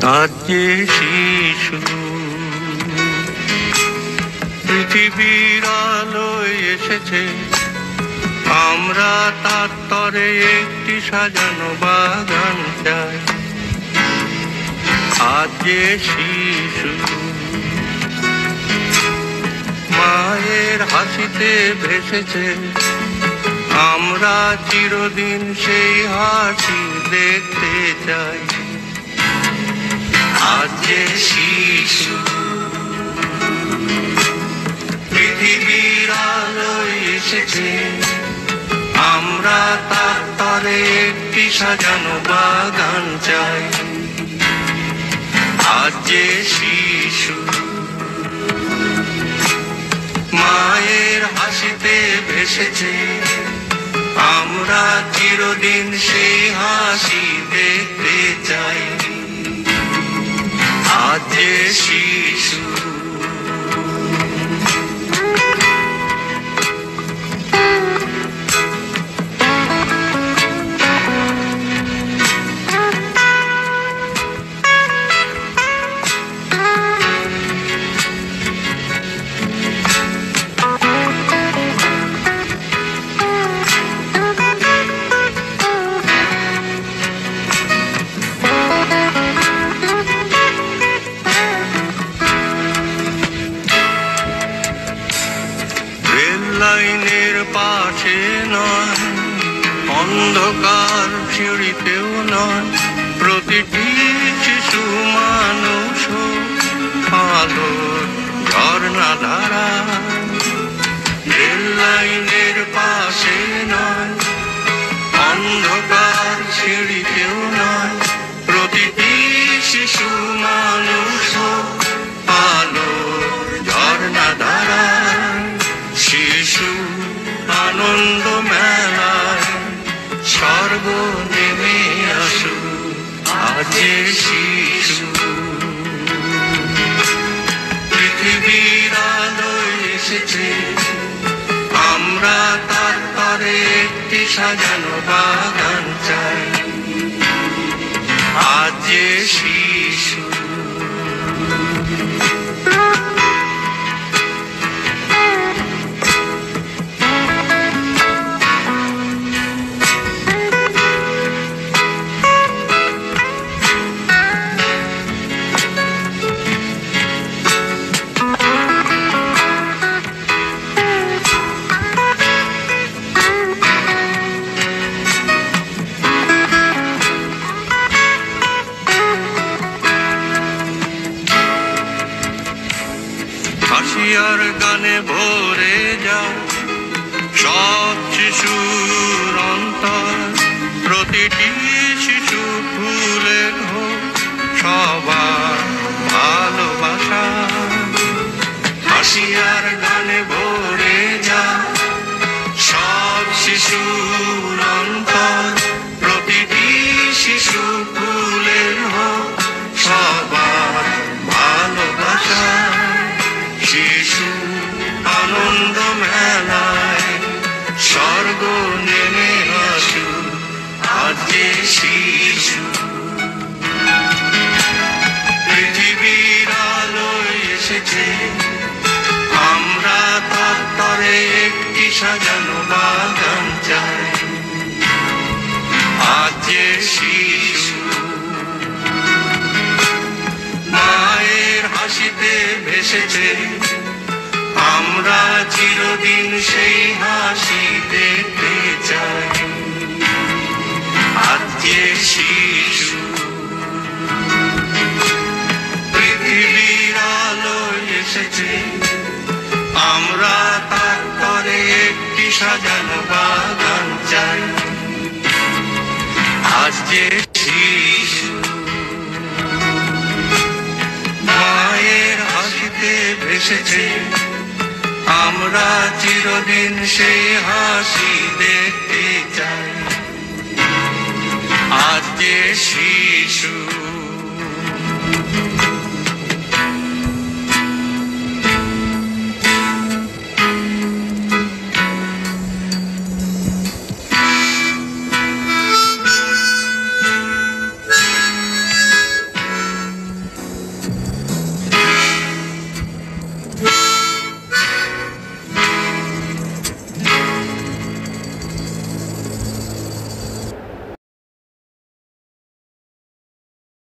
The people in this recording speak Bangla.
আজ যে শিশু পৃথিবীর আলোয় এসেছে, আমরা তার তরে একটি সাজানো বাগান চাই। আজ যে শিশু মায়ের হাসিতে ভেসেছে, আমরা চিরদিন সেই হাসি দেখতে চাই। আজ যে শিশু পৃথিবীর আলোয় এসেছে, আমরা তার তরে একটি সাজানো বাগান চাই। আজ যে শিশু মায়ের হাসিতে ভেসেছে, আমরা চিরদিন সেই হাসি দেখতে চাই। আজ যে শিশু লাইনের পাশে নয়, অন্ধকার সিঁড়িতেও নয়, প্রতিটি শিশু মানুষ আলোর ঝর্ণা ধারা। রেল লাইনের পাশে নয়, অন্ধকার সিঁড়িতেও নয়, প্রতিটি শিশু মানুষ আলোর ঝর্ণা ধারা। শিশু আনন্দ মেলায় স্বর্গ নেমে আসু। আজ শিশু পৃথিবীর আলোয় এসেছে, আমরা তার তরে একটি সাজানো বাগান চাই। আজ শিশু হাসিয়ার গানে ভরে যায় সব শিশুর অন্তর, প্রতিটি শিশু ফুলের হোক সবার ভালোবাসা। হাসিয়ার গানে ভরে যায় সব শিশুর অন্তর, প্রতিটি শিশু ফুলের হোক সবার ভালোবাসা। শিশু আনন্দ মেলায় স্বর্গ নেমে আসু। আজ যে শিশু পৃথিবীর আলোয় এসেছে, আমরা তার তরে একটি সাজানো বাগান চাই। আজ যে শিশু মায়ের হাসিতে ভেসেছে, আমরা চিরদিন সেই হাসি দেখতে চাই। আজ যে শিশু পৃথিবীর আলোয় এসেছে, আমরা তার তরে একটি সাজানো বাগান চাই। আজ যে শিশু মায়ের হাসিতে ভেসেছে, আমরা চিরদিন সেই হাসি দেখতে চাই। আজ যে শিশু